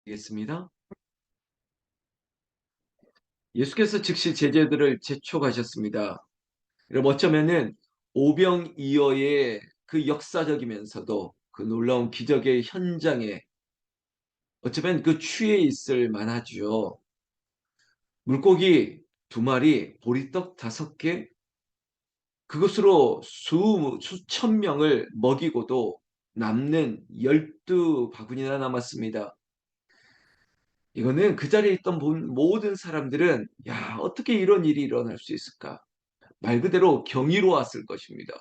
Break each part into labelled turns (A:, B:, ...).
A: 겠습니다. 예수께서 즉시 제자들을 재촉하셨습니다. 여러분 어쩌면은 오병이어의 그 역사적이면서도 그 놀라운 기적의 현장에 어쩌면 그 취해 있을 만하죠. 물고기 2마리, 보리떡 5개, 그것으로 수천 명을 먹이고도 남는 12바구니나 남았습니다. 이거는 그 자리에 있던 모든 사람들은 야, 어떻게 이런 일이 일어날 수 있을까? 말 그대로 경이로웠을 것입니다.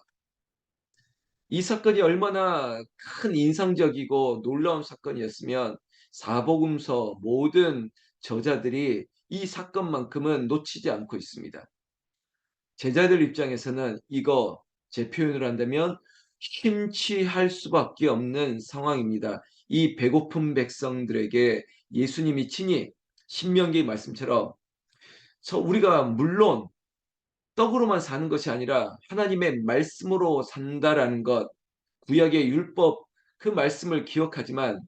A: 이 사건이 얼마나 큰 인상적이고 놀라운 사건이었으면 사복음서 모든 저자들이 이 사건만큼은 놓치지 않고 있습니다. 제자들 입장에서는 이거 제 표현을 한다면 심취할 수밖에 없는 상황입니다. 이 배고픈 백성들에게 예수님이 친히 신명기 말씀처럼 우리가 물론 떡으로만 사는 것이 아니라 하나님의 말씀으로 산다라는 것, 구약의 율법 그 말씀을 기억하지만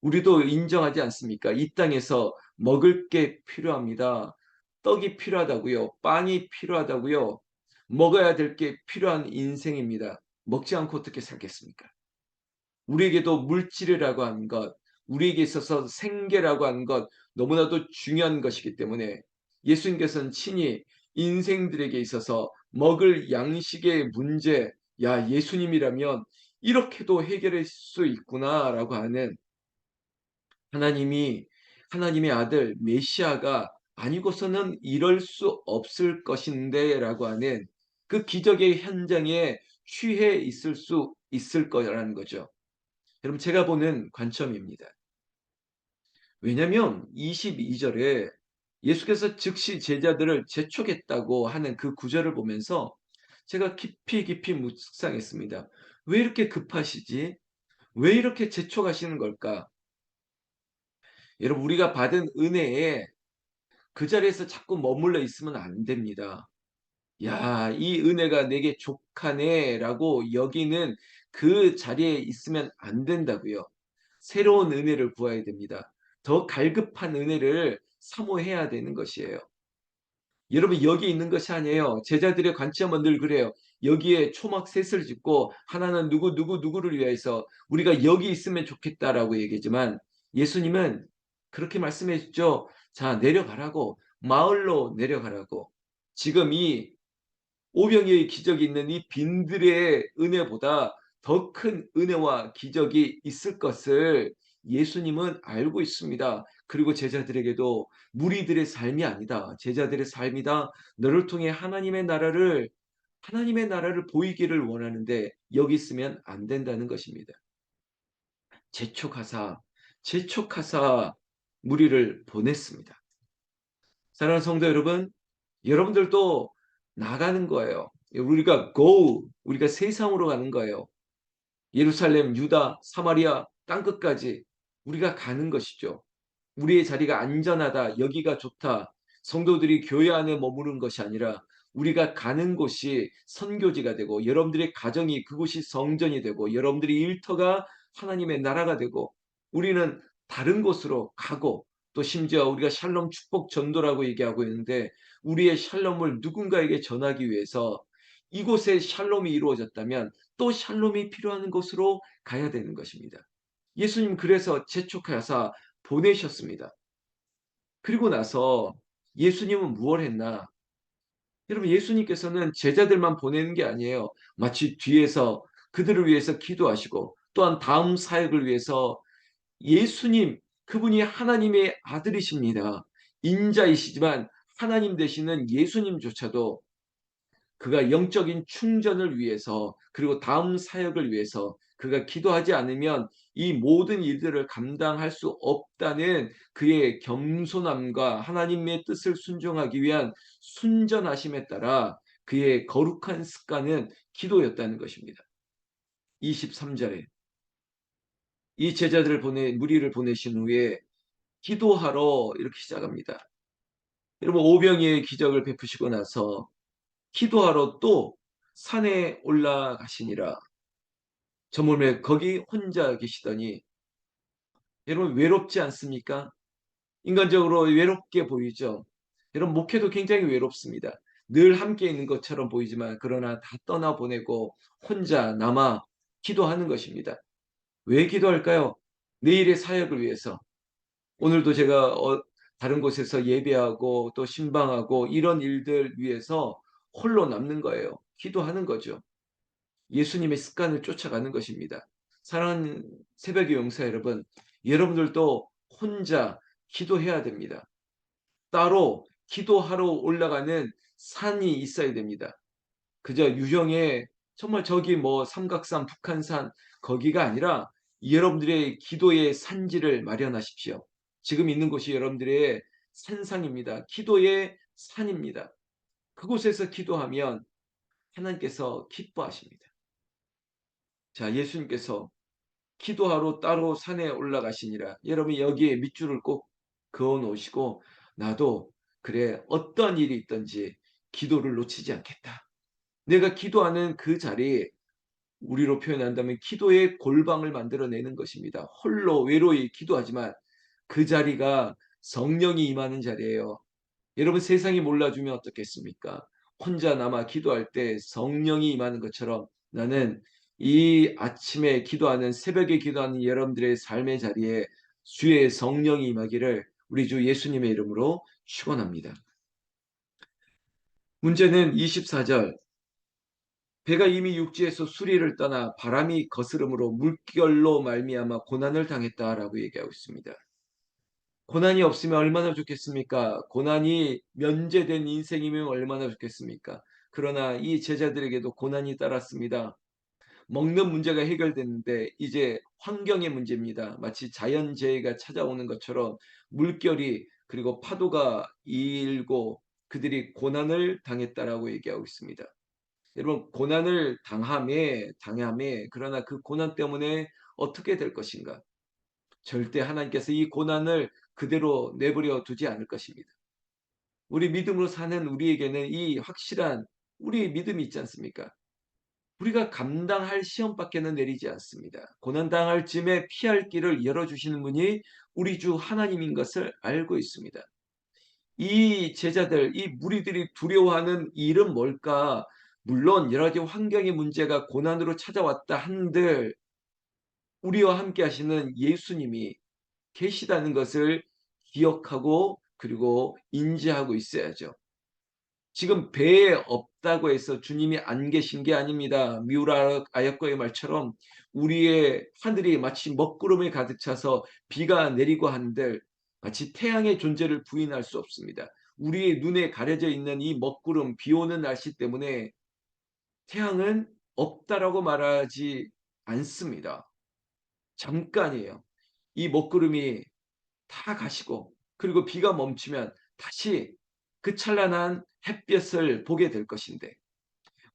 A: 우리도 인정하지 않습니까? 이 땅에서 먹을 게 필요합니다. 떡이 필요하다고요. 빵이 필요하다고요. 먹어야 될 게 필요한 인생입니다. 먹지 않고 어떻게 살겠습니까? 우리에게도 물질이라고 하는 것, 우리에게 있어서 생계라고 하는 것 너무나도 중요한 것이기 때문에 예수님께서는 친히 인생들에게 있어서 먹을 양식의 문제, 야, 예수님이라면 이렇게도 해결할 수 있구나라고 하는 하나님이 하나님의 아들 메시아가 아니고서는 이럴 수 없을 것인데라고 하는 그 기적의 현장에 취해 있을 수 있을 거라는 거죠. 여러분 제가 보는 관점입니다. 왜냐하면 22절에 예수께서 즉시 제자들을 재촉했다고 하는 그 구절을 보면서 제가 깊이 묵상했습니다. 왜 이렇게 급하시지? 왜 이렇게 재촉하시는 걸까? 여러분 우리가 받은 은혜에 그 자리에서 자꾸 머물러 있으면 안 됩니다. 야, 이 은혜가 내게 족하네라고 여기는 그 자리에 있으면 안 된다고요. 새로운 은혜를 구해야 됩니다. 더 갈급한 은혜를 사모해야 되는 것이에요. 여러분 여기 있는 것이 아니에요. 제자들의 관점은 늘 그래요. 여기에 초막셋을 짓고 하나는 누구를 위해서 우리가 여기 있으면 좋겠다라고 얘기하지만 예수님은 그렇게 말씀해 주죠. 자, 내려가라고. 마을로 내려가라고. 지금 이 오병이의 기적이 있는 이 빈들의 은혜보다 더 큰 은혜와 기적이 있을 것을 예수님은 알고 있습니다. 그리고 제자들에게도 무리들의 삶이 아니다. 제자들의 삶이다. 너를 통해 하나님의 나라를 보이기를 원하는데 여기 있으면 안 된다는 것입니다. 재촉하사 재촉하사 무리를 보냈습니다. 사랑하는 성도 여러분, 여러분들도 나가는 거예요. 우리가 세상으로 가는 거예요. 예루살렘, 유다, 사마리아 땅끝까지 우리가 가는 것이죠. 우리의 자리가 안전하다, 여기가 좋다. 성도들이 교회 안에 머무는 것이 아니라 우리가 가는 곳이 선교지가 되고 여러분들의 가정이 그곳이 성전이 되고 여러분들의 일터가 하나님의 나라가 되고 우리는 다른 곳으로 가고 또 심지어 우리가 샬롬 축복 전도라고 얘기하고 있는데 우리의 샬롬을 누군가에게 전하기 위해서 이곳에 샬롬이 이루어졌다면 또 샬롬이 필요한 곳으로 가야 되는 것입니다. 예수님 그래서 재촉하사 보내셨습니다. 그리고 나서 예수님은 무엇을 했나? 여러분 예수님께서는 제자들만 보내는 게 아니에요. 마치 뒤에서 그들을 위해서 기도하시고 또한 다음 사역을 위해서 예수님 그분이 하나님의 아들이십니다. 인자이시지만 하나님 되시는 예수님조차도 그가 영적인 충전을 위해서 그리고 다음 사역을 위해서 그가 기도하지 않으면 이 모든 일들을 감당할 수 없다는 그의 겸손함과 하나님의 뜻을 순종하기 위한 순전하심에 따라 그의 거룩한 습관은 기도였다는 것입니다. 23절에 이 무리를 보내신 후에 기도하러 이렇게 시작합니다. 여러분 오병이의 기적을 베푸시고 나서 기도하러 또 산에 올라가시니라. 저물매 거기 혼자 계시더니 여러분 외롭지 않습니까? 인간적으로 외롭게 보이죠. 여러분 목회도 굉장히 외롭습니다. 늘 함께 있는 것처럼 보이지만 그러나 다 떠나보내고 혼자 남아 기도하는 것입니다. 왜 기도할까요? 내일의 사역을 위해서. 오늘도 제가 다른 곳에서 예배하고 또 신방하고 이런 일들 위해서 홀로 남는 거예요. 기도하는 거죠. 예수님의 습관을 쫓아가는 것입니다. 사랑하는 새벽의 용사 여러분, 여러분들도 혼자 기도해야 됩니다. 따로 기도하러 올라가는 산이 있어야 됩니다. 그저 유형의 정말 저기 뭐 삼각산, 북한산 거기가 아니라 여러분들의 기도의 산지를 마련하십시오. 지금 있는 곳이 여러분들의 산상입니다. 기도의 산입니다. 그곳에서 기도하면 하나님께서 기뻐하십니다. 자, 예수님께서 기도하러 따로 산에 올라가시니라. 여러분 여기에 밑줄을 꼭 그어 놓으시고 나도 그래 어떤 일이 있든지 기도를 놓치지 않겠다. 내가 기도하는 그 자리에 우리로 표현한다면 기도의 골방을 만들어내는 것입니다. 홀로 외로이 기도하지만 그 자리가 성령이 임하는 자리예요. 여러분 세상이 몰라주면 어떻겠습니까? 혼자 남아 기도할 때 성령이 임하는 것처럼 나는 이 아침에 기도하는 새벽에 기도하는 여러분들의 삶의 자리에 주의 성령이 임하기를 우리 주 예수님의 이름으로 축원합니다. 문제는 24절 배가 이미 육지에서 수리를 떠나 바람이 거스름으로 물결로 말미암아 고난을 당했다라고 얘기하고 있습니다. 고난이 없으면 얼마나 좋겠습니까? 고난이 면제된 인생이면 얼마나 좋겠습니까? 그러나 이 제자들에게도 고난이 따랐습니다. 먹는 문제가 해결됐는데 이제 환경의 문제입니다. 마치 자연재해가 찾아오는 것처럼 물결이 그리고 파도가 일고 그들이 고난을 당했다라고 얘기하고 있습니다. 여러분 고난을 당함에 그러나 그 고난 때문에 어떻게 될 것인가? 절대 하나님께서 이 고난을 그대로 내버려 두지 않을 것입니다. 우리 믿음으로 사는 우리에게는 이 확실한 우리의 믿음이 있지 않습니까? 우리가 감당할 시험밖에는 내리지 않습니다. 고난당할 쯤에 피할 길을 열어주시는 분이 우리 주 하나님인 것을 알고 있습니다. 이 제자들, 이 무리들이 두려워하는 일은 뭘까? 물론 여러 가지 환경의 문제가 고난으로 찾아왔다 한들 우리와 함께 하시는 예수님이 계시다는 것을 기억하고 그리고 인지하고 있어야죠. 지금 배에 없다고 해서 주님이 안 계신 게 아닙니다. 미우라 아역과의 말처럼 우리의 하늘이 마치 먹구름에 가득 차서 비가 내리고 한들 마치 태양의 존재를 부인할 수 없습니다. 우리의 눈에 가려져 있는 이 먹구름, 비 오는 날씨 때문에 태양은 없다라고 말하지 않습니다. 잠깐이에요. 이 먹구름이 다 가시고 그리고 비가 멈추면 다시 그 찬란한 햇볕을 보게 될 것인데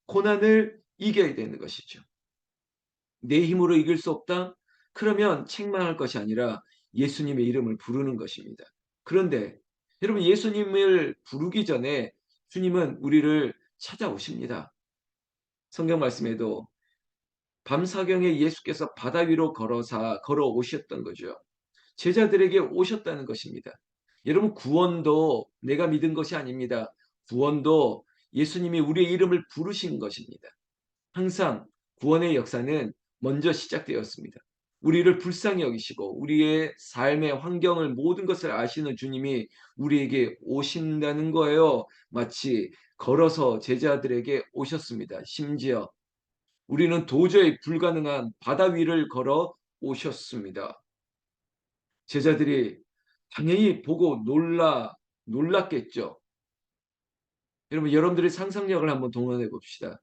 A: 고난을 이겨야 되는 것이죠. 내 힘으로 이길 수 없다? 그러면 책망할 것이 아니라 예수님의 이름을 부르는 것입니다. 그런데 여러분 예수님을 부르기 전에 주님은 우리를 찾아오십니다. 성경 말씀에도 밤사경에 예수께서 바다 위로 걸어오셨던 거죠. 제자들에게 오셨다는 것입니다. 여러분 구원도 내가 믿은 것이 아닙니다. 구원도 예수님이 우리의 이름을 부르신 것입니다. 항상 구원의 역사는 먼저 시작되었습니다. 우리를 불쌍히 여기시고 우리의 삶의 환경을 모든 것을 아시는 주님이 우리에게 오신다는 거예요. 마치 걸어서 제자들에게 오셨습니다. 심지어 우리는 도저히 불가능한 바다 위를 걸어 오셨습니다. 제자들이 당연히 보고 놀랐겠죠. 여러분, 여러분들의 상상력을 한번 동원해 봅시다.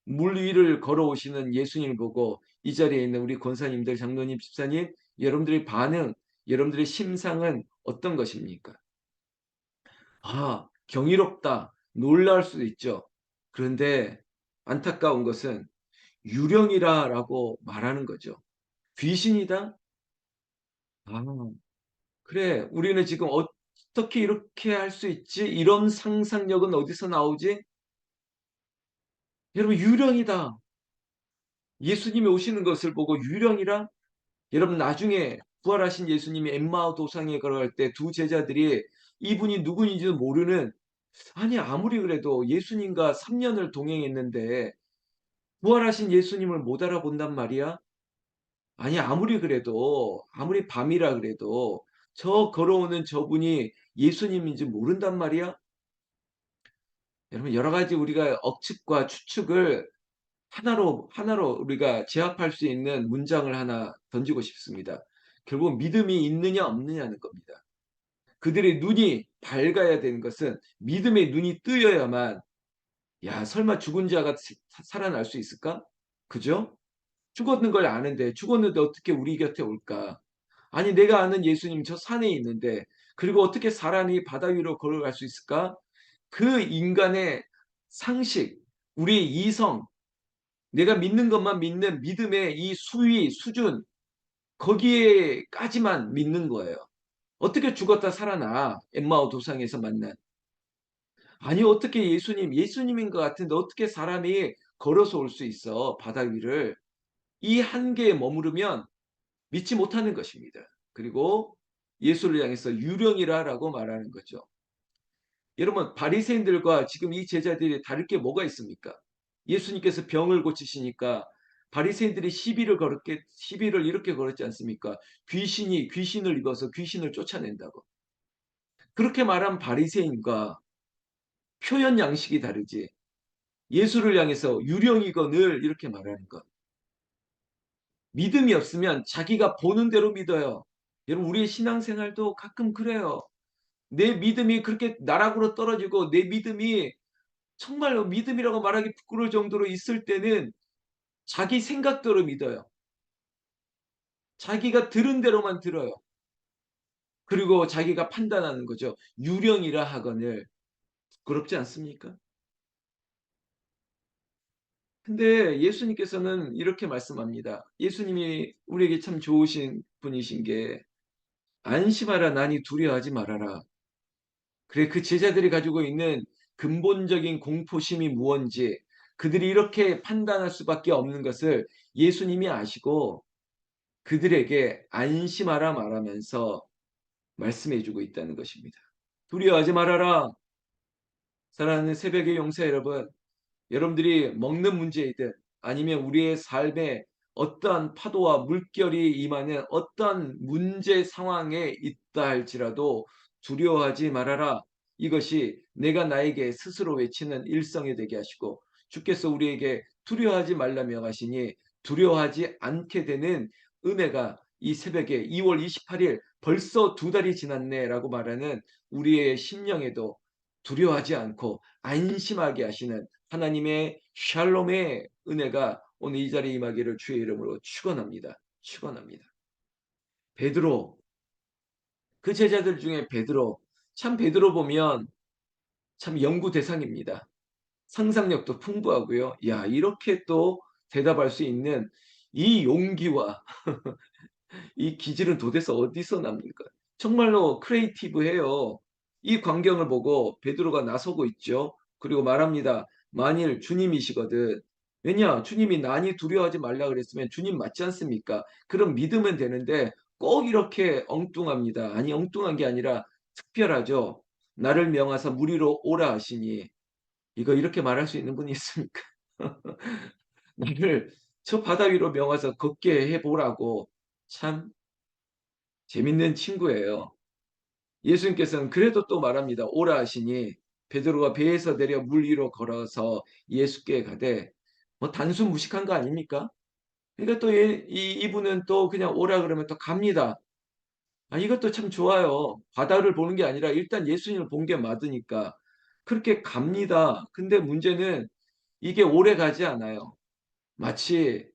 A: 물 위를 걸어오시는 예수님을 보고 이 자리에 있는 우리 권사님들, 장로님, 집사님, 여러분들의 반응, 여러분들의 심상은 어떤 것입니까? 아, 경이롭다, 놀랄 수도 있죠. 그런데 안타까운 것은 유령이라라고 말하는 거죠. 귀신이다? 아, 그래, 우리는 지금 어떻게 이렇게 할 수 있지? 이런 상상력은 어디서 나오지? 여러분, 유령이다. 예수님이 오시는 것을 보고 유령이라? 여러분, 나중에 부활하신 예수님이 엠마오 도상에 걸어갈 때 두 제자들이 이분이 누구인지도 모르는, 아니 아무리 그래도 예수님과 3년을 동행했는데 부활하신 예수님을 못 알아본단 말이야? 아니 아무리 그래도 아무리 밤이라 그래도 저 걸어오는 저분이 예수님인지 모른단 말이야? 여러분 여러 가지 우리가 억측과 추측을 하나로 우리가 제압할 수 있는 문장을 하나 던지고 싶습니다. 결국 믿음이 있느냐 없느냐는 겁니다. 그들의 눈이 밝아야 되는 것은 믿음의 눈이 뜨여야만, 야 설마 죽은 자가 살아날 수 있을까? 그죠? 죽었는 걸 아는데 죽었는데 어떻게 우리 곁에 올까? 아니 내가 아는 예수님 저 산에 있는데 그리고 어떻게 사람이 바다 위로 걸어갈 수 있을까? 그 인간의 상식, 우리의 이성, 내가 믿는 것만 믿는 믿음의 이 수위, 수준, 거기에까지만 믿는 거예요. 어떻게 죽었다 살아나? 엠마오 도상에서 만난. 아니 어떻게 예수님인 것 같은데 어떻게 사람이 걸어서 올 수 있어 바다 위를. 이 한계에 머무르면 믿지 못하는 것입니다. 그리고 예수를 향해서 유령이라고 말하는 거죠. 여러분 바리새인들과 지금 이 제자들이 다를 게 뭐가 있습니까? 예수님께서 병을 고치시니까 바리새인들이 시비를 이렇게 걸었지 않습니까? 귀신이 귀신을 입어서 귀신을 쫓아낸다고. 그렇게 말한 바리새인과 표현 양식이 다르지. 예수를 향해서 유령이거늘 이렇게 말하는 것. 믿음이 없으면 자기가 보는 대로 믿어요. 여러분 우리의 신앙생활도 가끔 그래요. 내 믿음이 그렇게 나락으로 떨어지고 내 믿음이 정말로 믿음이라고 말하기 부끄러울 정도로 있을 때는 자기 생각대로 믿어요. 자기가 들은 대로만 들어요. 그리고 자기가 판단하는 거죠. 유령이라 하거늘. 부끄럽지 않습니까? 근데 예수님께서는 이렇게 말씀합니다. 예수님이 우리에게 참 좋으신 분이신 게 안심하라 나니 두려워하지 말아라. 그래 그 제자들이 가지고 있는 근본적인 공포심이 무언지 그들이 이렇게 판단할 수밖에 없는 것을 예수님이 아시고 그들에게 안심하라 말하면서 말씀해 주고 있다는 것입니다. 두려워하지 말아라. 사랑하는 새벽의 용사 여러분, 여러분들이 먹는 문제이든 아니면 우리의 삶에 어떠한 파도와 물결이 임하는 어떠한 문제 상황에 있다 할지라도 두려워하지 말아라. 이것이 내가 나에게 스스로 외치는 일성이 되게 하시고 주께서 우리에게 두려워하지 말라 명하시니 두려워하지 않게 되는 은혜가 이 새벽에 2월 28일 벌써 두 달이 지났네라고 말하는 우리의 심령에도 두려워하지 않고 안심하게 하시는 하나님의 샬롬의 은혜가 오늘 이 자리에 임하기를 주의 이름으로 축원합니다. 축원합니다. 베드로, 그 제자들 중에 베드로, 참 베드로 보면 참 연구 대상입니다. 상상력도 풍부하고요. 야, 이렇게 또 대답할 수 있는 이 용기와 이 기질은 도대체 어디서 납니까? 정말로 크리에이티브해요. 이 광경을 보고 베드로가 나서고 있죠. 그리고 말합니다. 만일 주님이시거든. 왜냐? 주님이 나니 두려워하지 말라 그랬으면 주님 맞지 않습니까? 그럼 믿으면 되는데 꼭 이렇게 엉뚱합니다. 아니 엉뚱한 게 아니라 특별하죠. 나를 명하사 무리로 오라 하시니 이거 이렇게 말할 수 있는 분이 있습니까? 나를 저 바다 위로 명하사 걷게 해보라고. 참 재밌는 친구예요. 예수님께서는 그래도 또 말합니다. 오라 하시니 베드로가 배에서 내려 물 위로 걸어서 예수께 가되 뭐 단순 무식한 거 아닙니까? 그러니까 또 이분은 또 그냥 오라 그러면 또 갑니다. 아, 이것도 참 좋아요. 바다를 보는 게 아니라 일단 예수님을 본 게 맞으니까 그렇게 갑니다. 근데 문제는 이게 오래 가지 않아요. 마치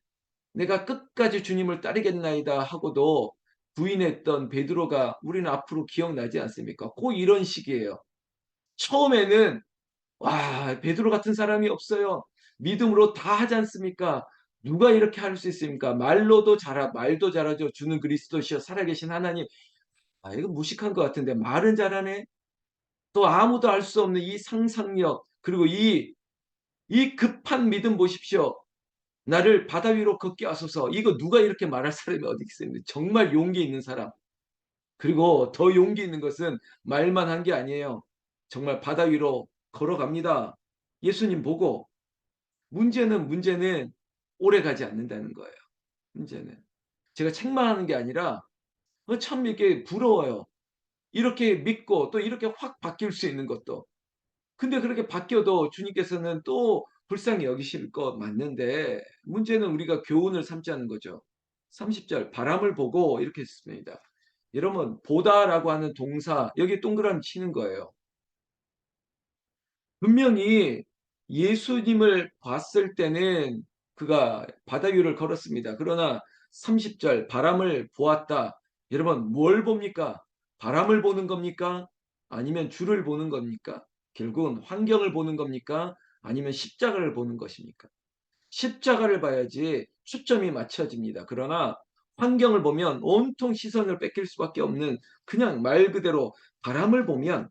A: 내가 끝까지 주님을 따르겠나이다 하고도 부인했던 베드로가 우리는 앞으로 기억나지 않습니까? 꼭 이런 식이에요. 처음에는 와 베드로 같은 사람이 없어요. 믿음으로 다 하지 않습니까? 누가 이렇게 할 수 있습니까? 말도 잘하죠. 주는 그리스도시여 살아계신 하나님. 아 이거 무식한 것 같은데 말은 잘하네. 또 아무도 알 수 없는 이 상상력 그리고 이 급한 믿음 보십시오. 나를 바다 위로 걷게 하소서. 이거 누가 이렇게 말할 사람이 어디 있습니까? 정말 용기 있는 사람. 그리고 더 용기 있는 것은 말만 한 게 아니에요. 정말 바다 위로 걸어갑니다. 예수님 보고. 문제는 오래 가지 않는다는 거예요. 문제는. 제가 책망하는 게 아니라 참 이렇게 부러워요. 이렇게 믿고 또 이렇게 확 바뀔 수 있는 것도. 근데 그렇게 바뀌어도 주님께서는 또 불쌍히 여기실 것 맞는데 문제는 우리가 교훈을 삼자는 거죠. 30절 바람을 보고 이렇게 했습니다. 여러분 보다라고 하는 동사 여기 동그라미 치는 거예요. 분명히 예수님을 봤을 때는 그가 바다 위를 걸었습니다. 그러나 30절 바람을 보았다. 여러분 뭘 봅니까? 바람을 보는 겁니까? 아니면 주를 보는 겁니까? 결국은 환경을 보는 겁니까? 아니면 십자가를 보는 것입니까? 십자가를 봐야지 초점이 맞춰집니다. 그러나 환경을 보면 온통 시선을 뺏길 수밖에 없는 그냥 말 그대로 바람을 보면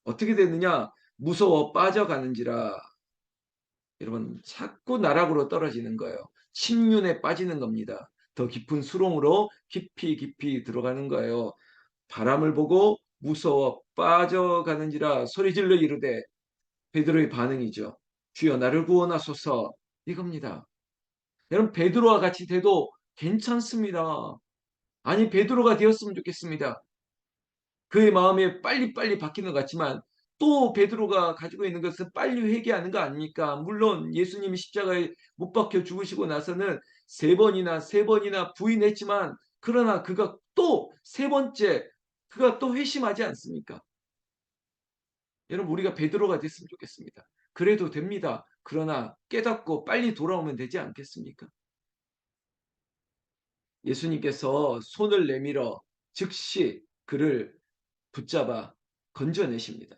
A: 어떻게 되느냐? 무서워 빠져가는지라. 여러분 자꾸 나락으로 떨어지는 거예요. 침륜에 빠지는 겁니다. 더 깊은 수렁으로 깊이 들어가는 거예요. 바람을 보고 무서워 빠져가는지라 소리질러 이르되 베드로의 반응이죠. 주여 나를 구원하소서 이겁니다. 여러분 베드로와 같이 돼도 괜찮습니다. 아니 베드로가 되었으면 좋겠습니다. 그의 마음이 빨리빨리 바뀌는 것 같지만 또 베드로가 가지고 있는 것은 빨리 회개하는 거 아닙니까? 물론 예수님이 십자가에 못 박혀 죽으시고 나서는 세 번이나 부인했지만 그러나 그가 또 세 번째 그가 또 회심하지 않습니까? 여러분 우리가 베드로가 됐으면 좋겠습니다. 그래도 됩니다. 그러나 깨닫고 빨리 돌아오면 되지 않겠습니까? 예수님께서 손을 내밀어 즉시 그를 붙잡아 건져내십니다.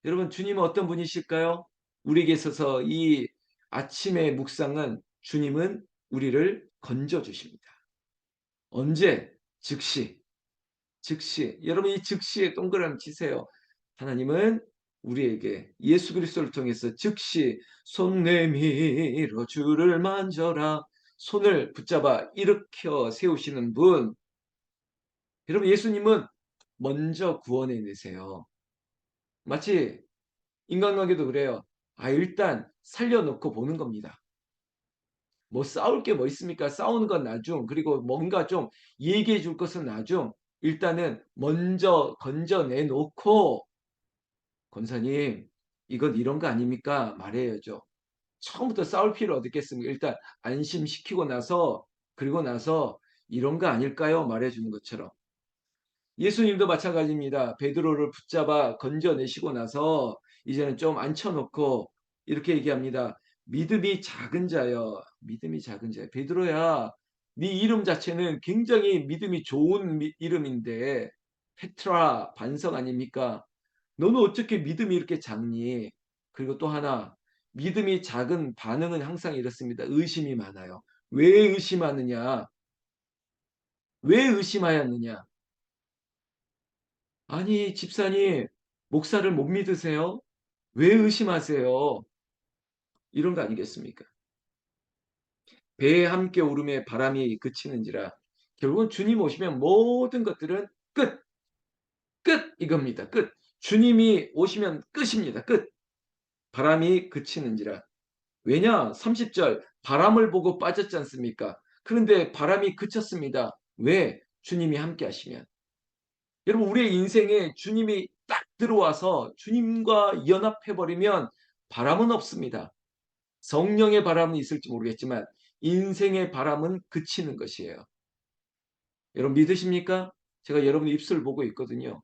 A: 여러분 주님은 어떤 분이실까요? 우리에게 있어서 이 아침의 묵상은 주님은 우리를 건져 주십니다. 언제? 즉시. 즉시. 여러분 이 즉시에 동그라미 치세요. 하나님은 우리에게 예수 그리스도를 통해서 즉시 손 내밀어 주를 만져라. 손을 붙잡아 일으켜 세우시는 분. 여러분 예수님은 먼저 구원해 내세요. 마치 인간관계도 그래요. 일단 살려놓고 보는 겁니다. 뭐 싸울 게 뭐 있습니까? 싸우는 건 나중. 그리고 뭔가 좀 얘기해 줄 것은 나중. 일단은 먼저 건져내 놓고 권사님 이건 이런 거 아닙니까? 말해야죠. 처음부터 싸울 필요 어딨겠습니까? 일단 안심시키고 나서 그리고 나서 이런 거 아닐까요? 말해주는 것처럼. 예수님도 마찬가지입니다. 베드로를 붙잡아 건져내시고 나서 이제는 좀 앉혀놓고 이렇게 얘기합니다. 믿음이 작은 자여, 믿음이 작은 자여. 베드로야, 네 이름 자체는 굉장히 믿음이 좋은 이름인데 페트라 반석 아닙니까? 너는 어떻게 믿음이 이렇게 작니? 그리고 또 하나 믿음이 작은 반응은 항상 이렇습니다. 의심이 많아요. 왜 의심하느냐? 왜 의심하였느냐? 아니, 집사님, 목사를 못 믿으세요? 왜 의심하세요? 이런 거 아니겠습니까? 배에 함께 오름에 바람이 그치는지라. 결국은 주님 오시면 모든 것들은 끝, 끝 이겁니다. 끝. 주님이 오시면 끝입니다. 끝. 바람이 그치는지라. 왜냐? 30절 바람을 보고 빠졌지 않습니까? 그런데 바람이 그쳤습니다. 왜? 주님이 함께 하시면. 여러분 우리의 인생에 주님이 딱 들어와서 주님과 연합해버리면 바람은 없습니다. 성령의 바람은 있을지 모르겠지만 인생의 바람은 그치는 것이에요. 여러분 믿으십니까? 제가 여러분 입술 보고 있거든요.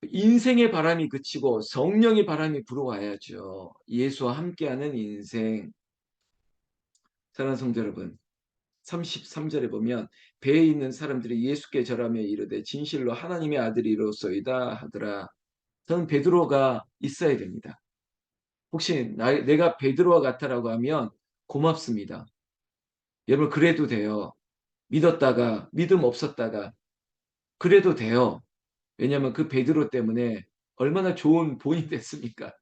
A: 인생의 바람이 그치고 성령의 바람이 불어와야죠. 예수와 함께하는 인생. 사랑하는 성도 여러분, 33절에 보면 배에 있는 사람들이 예수께 절하며 이르되 진실로 하나님의 아들이로소이다 하더라. 저는 베드로가 있어야 됩니다. 혹시 내가 베드로와 같다라고 하면 고맙습니다. 여러분 그래도 돼요. 믿었다가 믿음 없었다가 그래도 돼요. 왜냐하면 그 베드로 때문에 얼마나 좋은 본이 됐습니까?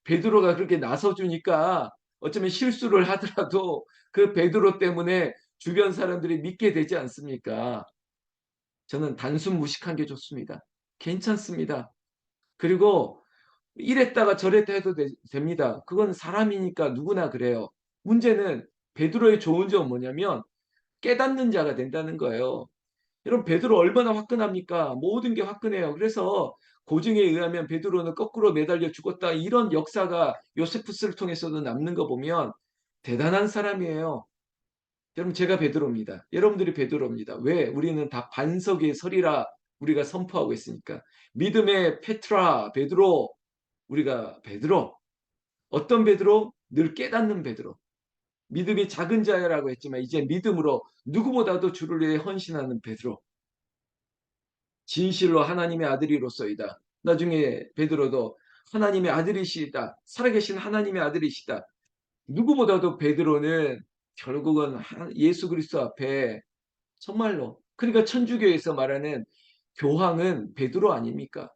A: 베드로가 그렇게 나서주니까 어쩌면 실수를 하더라도 그 베드로 때문에 주변 사람들이 믿게 되지 않습니까? 저는 단순 무식한 게 좋습니다. 괜찮습니다. 그리고 이랬다가 저랬다 해도 됩니다. 그건 사람이니까 누구나 그래요. 문제는 베드로의 좋은 점은 뭐냐면 깨닫는 자가 된다는 거예요. 여러분 베드로 얼마나 화끈합니까? 모든 게 화끈해요. 그래서 고증에 의하면 베드로는 거꾸로 매달려 죽었다. 이런 역사가 요세푸스를 통해서도 남는 거 보면 대단한 사람이에요. 여러분 제가 베드로입니다. 여러분들이 베드로입니다. 왜? 우리는 다 반석에 서리라 우리가 선포하고 있으니까. 믿음의 페트라 베드로 우리가 베드로 어떤 베드로? 늘 깨닫는 베드로. 믿음이 작은 자라고 했지만 이제 믿음으로 누구보다도 주를 위해 헌신하는 베드로. 진실로 하나님의 아들이로서이다. 나중에 베드로도 하나님의 아들이시다. 살아계신 하나님의 아들이시다. 누구보다도 베드로는 결국은 예수 그리스도 앞에 정말로 그러니까 천주교에서 말하는 교황은 베드로 아닙니까?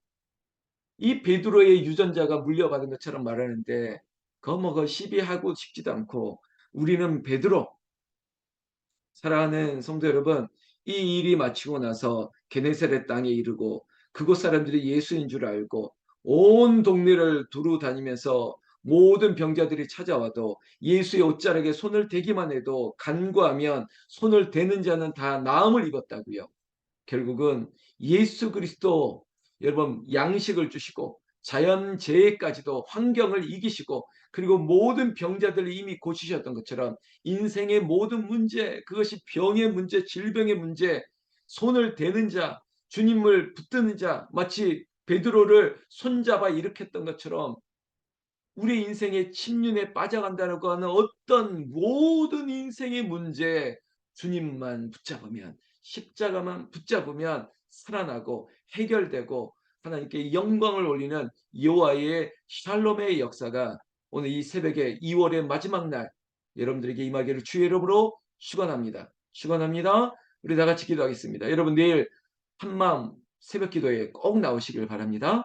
A: 이 베드로의 유전자가 물려받은 것처럼 말하는데 그거 시비하고 싶지도 않고 우리는 베드로 사랑하는 성도 여러분, 이 일이 마치고 나서 게네사렛 땅에 이르고 그곳 사람들이 예수인 줄 알고 온 동네를 두루 다니면서 모든 병자들이 찾아와도 예수의 옷자락에 손을 대기만 해도 간구하면 손을 대는 자는 다 나음을 입었다고요. 결국은 예수 그리스도 여러분 양식을 주시고 자연재해까지도 환경을 이기시고 그리고 모든 병자들을 이미 고치셨던 것처럼 인생의 모든 문제 그것이 병의 문제 질병의 문제 손을 대는 자 주님을 붙드는 자 마치 베드로를 손잡아 일으켰던 것처럼 우리 인생의 침륜에 빠져간다는 거는 어떤 모든 인생의 문제 주님만 붙잡으면 십자가만 붙잡으면 살아나고 해결되고 하나님께 영광을 올리는 여호와의 샬롬의 역사가 오늘 이 새벽에 2월의 마지막 날 여러분들에게 임하기를 주의 이름으로 축원합니다. 축원합니다. 우리 다 같이 기도하겠습니다. 여러분 내일 한마음 새벽 기도에 꼭 나오시길 바랍니다.